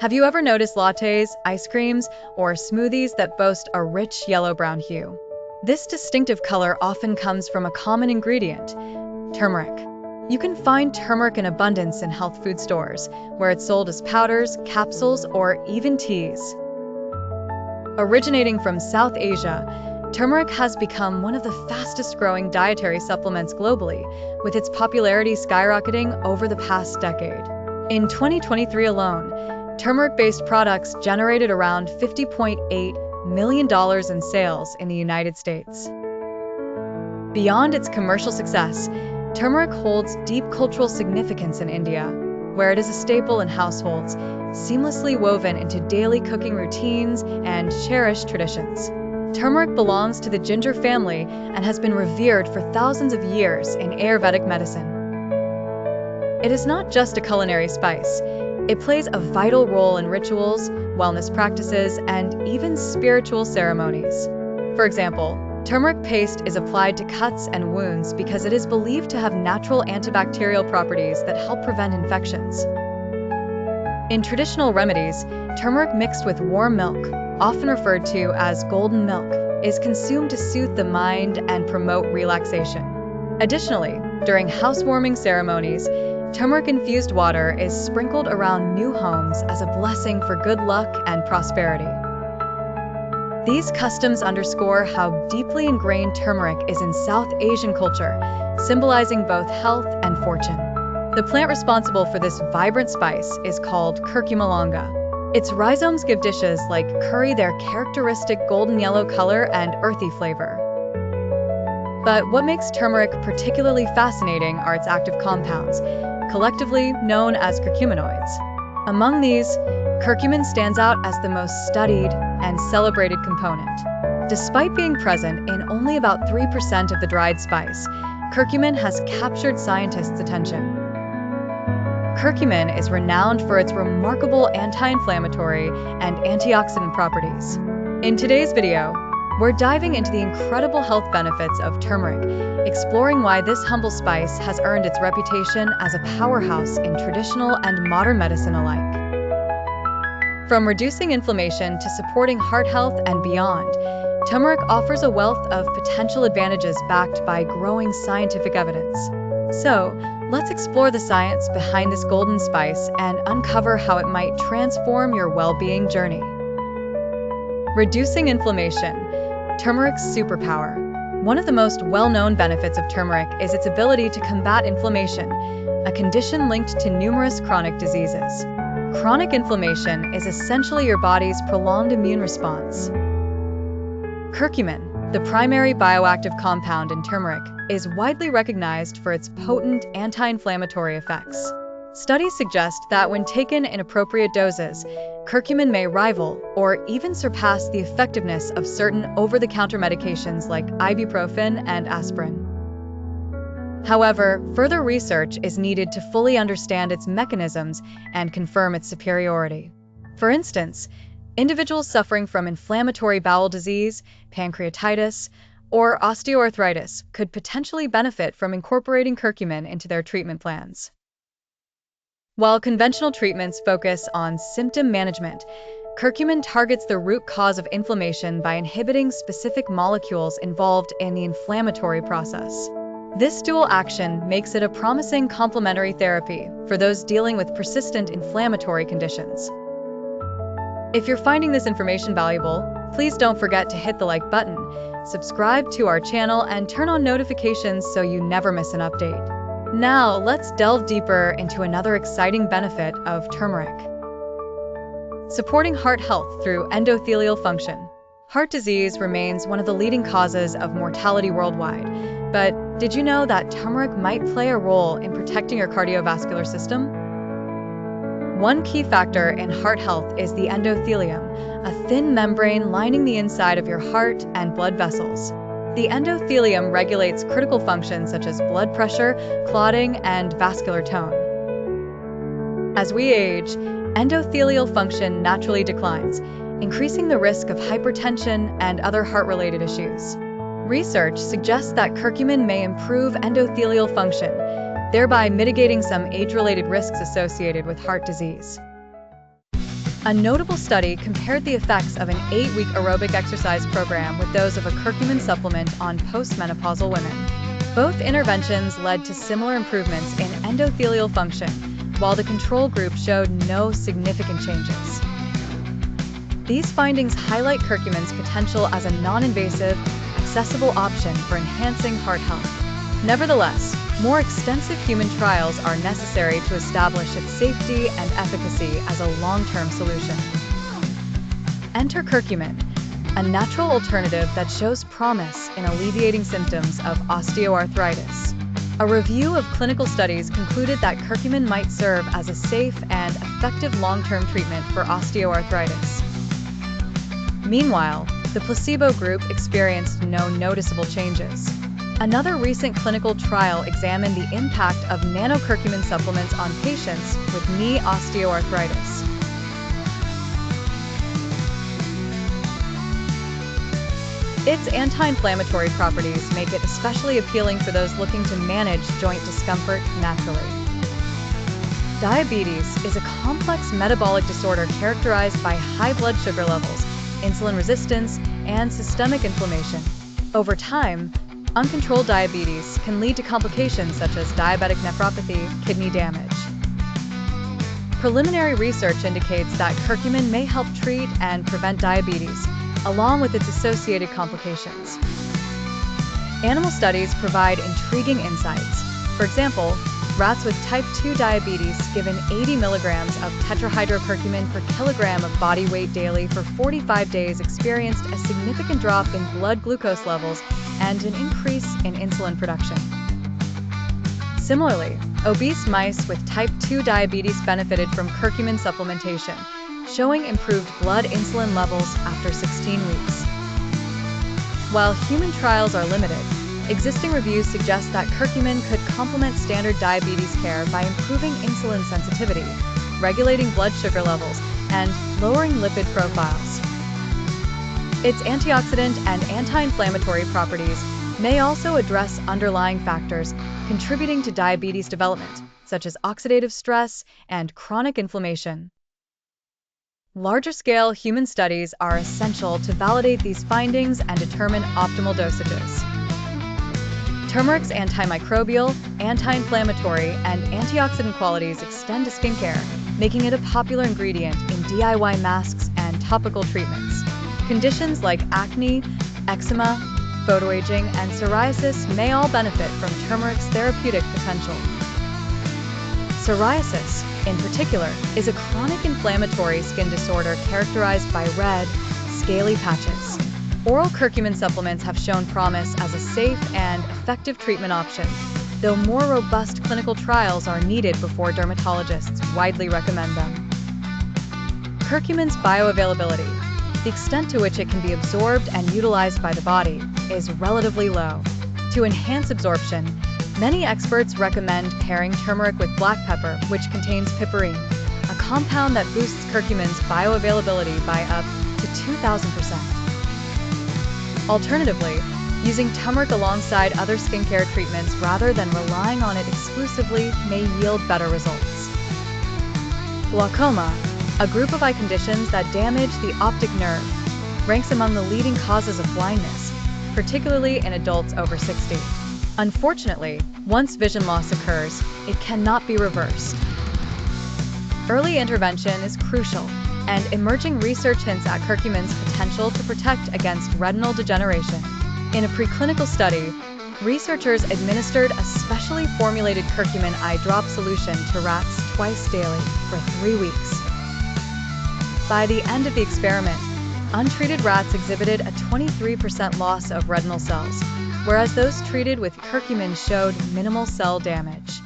Have you ever noticed lattes, ice creams, or smoothies that boast a rich yellow-brown hue? This distinctive color often comes from a common ingredient, turmeric. You can find turmeric in abundance in health food stores, where it's sold as powders, capsules, or even teas. Originating from South Asia, turmeric has become one of the fastest-growing dietary supplements globally, with its popularity skyrocketing over the past decade. In 2023 alone, turmeric-based products generated around $50.8 million in sales in the United States. Beyond its commercial success, turmeric holds deep cultural significance in India, where it is a staple in households, seamlessly woven into daily cooking routines and cherished traditions. Turmeric belongs to the ginger family and has been revered for thousands of years in Ayurvedic medicine. It is not just a culinary spice. It plays a vital role in rituals, wellness practices, and even spiritual ceremonies. For example, turmeric paste is applied to cuts and wounds because it is believed to have natural antibacterial properties that help prevent infections. In traditional remedies, turmeric mixed with warm milk, often referred to as golden milk, is consumed to soothe the mind and promote relaxation. Additionally, during housewarming ceremonies, turmeric-infused water is sprinkled around new homes as a blessing for good luck and prosperity. These customs underscore how deeply ingrained turmeric is in South Asian culture, symbolizing both health and fortune. The plant responsible for this vibrant spice is called curcuma longa. Its rhizomes give dishes like curry their characteristic golden yellow color and earthy flavor. But what makes turmeric particularly fascinating are its active compounds, collectively known as curcuminoids. Among these, curcumin stands out as the most studied and celebrated component. Despite being present in only about 3% of the dried spice, curcumin has captured scientists' attention. Curcumin is renowned for its remarkable anti-inflammatory and antioxidant properties. In today's video, we're diving into the incredible health benefits of turmeric, exploring why this humble spice has earned its reputation as a powerhouse in traditional and modern medicine alike. From reducing inflammation to supporting heart health and beyond, turmeric offers a wealth of potential advantages backed by growing scientific evidence. So, let's explore the science behind this golden spice and uncover how it might transform your well-being journey. Reducing inflammation. Turmeric's superpower. One of the most well-known benefits of turmeric is its ability to combat inflammation, a condition linked to numerous chronic diseases. Chronic inflammation is essentially your body's prolonged immune response. Curcumin, the primary bioactive compound in turmeric, is widely recognized for its potent anti-inflammatory effects. Studies suggest that when taken in appropriate doses, curcumin may rival or even surpass the effectiveness of certain over-the-counter medications like ibuprofen and aspirin. However, further research is needed to fully understand its mechanisms and confirm its superiority. For instance, individuals suffering from inflammatory bowel disease, pancreatitis, or osteoarthritis could potentially benefit from incorporating curcumin into their treatment plans. While conventional treatments focus on symptom management, curcumin targets the root cause of inflammation by inhibiting specific molecules involved in the inflammatory process. This dual action makes it a promising complementary therapy for those dealing with persistent inflammatory conditions. If you're finding this information valuable, please don't forget to hit the like button, subscribe to our channel, and turn on notifications so you never miss an update. Now, let's delve deeper into another exciting benefit of turmeric. Supporting heart health through endothelial function. Heart disease remains one of the leading causes of mortality worldwide, but did you know that turmeric might play a role in protecting your cardiovascular system? One key factor in heart health is the endothelium, a thin membrane lining the inside of your heart and blood vessels. The endothelium regulates critical functions such as blood pressure, clotting, and vascular tone. As we age, endothelial function naturally declines, increasing the risk of hypertension and other heart-related issues. Research suggests that curcumin may improve endothelial function, thereby mitigating some age-related risks associated with heart disease. A notable study compared the effects of an 8-week aerobic exercise program with those of a curcumin supplement on postmenopausal women. Both interventions led to similar improvements in endothelial function, while the control group showed no significant changes. These findings highlight curcumin's potential as a non-invasive, accessible option for enhancing heart health. Nevertheless, more extensive human trials are necessary to establish its safety and efficacy as a long-term solution. Enter curcumin, a natural alternative that shows promise in alleviating symptoms of osteoarthritis. A review of clinical studies concluded that curcumin might serve as a safe and effective long-term treatment for osteoarthritis. Meanwhile, the placebo group experienced no noticeable changes. Another recent clinical trial examined the impact of nanocurcumin supplements on patients with knee osteoarthritis. Its anti-inflammatory properties make it especially appealing for those looking to manage joint discomfort naturally. Diabetes is a complex metabolic disorder characterized by high blood sugar levels, insulin resistance, and systemic inflammation. Over time, uncontrolled diabetes can lead to complications such as diabetic nephropathy, kidney damage. Preliminary research indicates that curcumin may help treat and prevent diabetes, along with its associated complications. Animal studies provide intriguing insights. For example, rats with type 2 diabetes given 80 milligrams of tetrahydrocurcumin per kilogram of body weight daily for 45 days experienced a significant drop in blood glucose levels and an increase in insulin production. Similarly, obese mice with type 2 diabetes benefited from curcumin supplementation, showing improved blood insulin levels after 16 weeks. While human trials are limited, existing reviews suggest that curcumin could complement standard diabetes care by improving insulin sensitivity, regulating blood sugar levels, and lowering lipid profiles. Its antioxidant and anti-inflammatory properties may also address underlying factors contributing to diabetes development, such as oxidative stress and chronic inflammation. Larger-scale human studies are essential to validate these findings and determine optimal dosages. Turmeric's antimicrobial, anti-inflammatory, and antioxidant qualities extend to skincare, making it a popular ingredient in DIY masks and topical treatments. Conditions like acne, eczema, photoaging, and psoriasis may all benefit from turmeric's therapeutic potential. Psoriasis, in particular, is a chronic inflammatory skin disorder characterized by red, scaly patches. Oral curcumin supplements have shown promise as a safe and effective treatment option, though more robust clinical trials are needed before dermatologists widely recommend them. Curcumin's bioavailability, the extent to which it can be absorbed and utilized by the body, is relatively low. To enhance absorption, many experts recommend pairing turmeric with black pepper, which contains piperine, a compound that boosts curcumin's bioavailability by up to 2,000%. Alternatively, using turmeric alongside other skincare treatments rather than relying on it exclusively may yield better results. Glaucoma, a group of eye conditions that damage the optic nerve, ranks among the leading causes of blindness, particularly in adults over 60. Unfortunately, once vision loss occurs, it cannot be reversed. Early intervention is crucial, and emerging research hints at curcumin's potential to protect against retinal degeneration. In a preclinical study, researchers administered a specially formulated curcumin eye drop solution to rats twice daily for 3 weeks. By the end of the experiment, untreated rats exhibited a 23% loss of retinal cells, whereas those treated with curcumin showed minimal cell damage.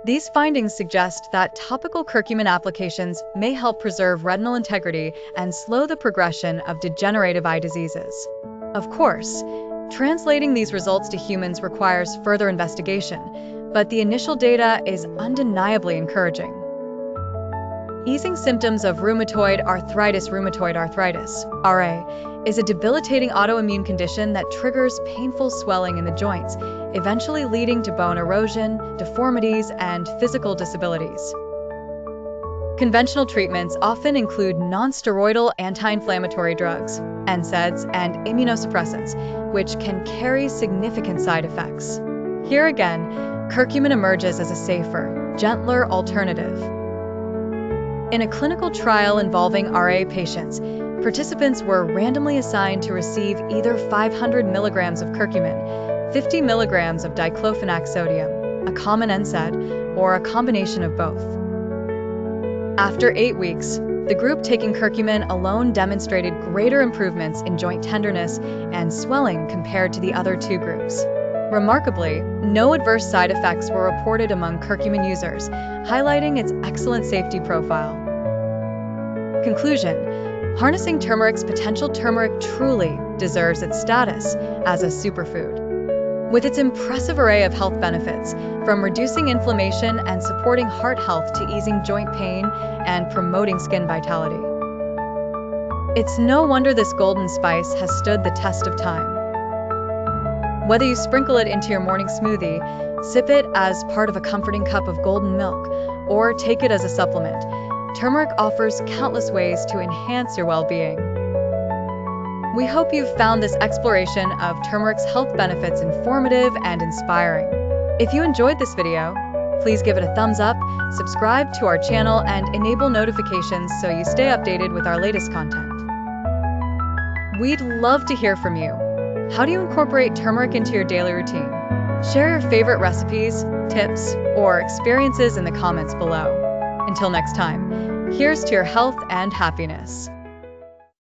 These findings suggest that topical curcumin applications may help preserve retinal integrity and slow the progression of degenerative eye diseases. Of course, translating these results to humans requires further investigation, but the initial data is undeniably encouraging. Easing symptoms of rheumatoid arthritis, RA, is a debilitating autoimmune condition that triggers painful swelling in the joints, eventually leading to bone erosion, deformities, and physical disabilities. Conventional treatments often include non-steroidal anti-inflammatory drugs, NSAIDs, and immunosuppressants, which can carry significant side effects. Here again, curcumin emerges as a safer, gentler alternative. In a clinical trial involving RA patients, participants were randomly assigned to receive either 500 milligrams of curcumin, 50 milligrams of diclofenac sodium, a common NSAID, or a combination of both. After 8 weeks, the group taking curcumin alone demonstrated greater improvements in joint tenderness and swelling compared to the other two groups. Remarkably, no adverse side effects were reported among curcumin users, highlighting its excellent safety profile. Conclusion: harnessing turmeric's potential, turmeric truly deserves its status as a superfood. With its impressive array of health benefits, from reducing inflammation and supporting heart health to easing joint pain and promoting skin vitality. It's no wonder this golden spice has stood the test of time. Whether you sprinkle it into your morning smoothie, sip it as part of a comforting cup of golden milk, or take it as a supplement, turmeric offers countless ways to enhance your well-being. We hope you've found this exploration of turmeric's health benefits informative and inspiring. If you enjoyed this video, please give it a thumbs up, subscribe to our channel, and enable notifications so you stay updated with our latest content. We'd love to hear from you. How do you incorporate turmeric into your daily routine? Share your favorite recipes, tips, or experiences in the comments below. Until next time, here's to your health and happiness.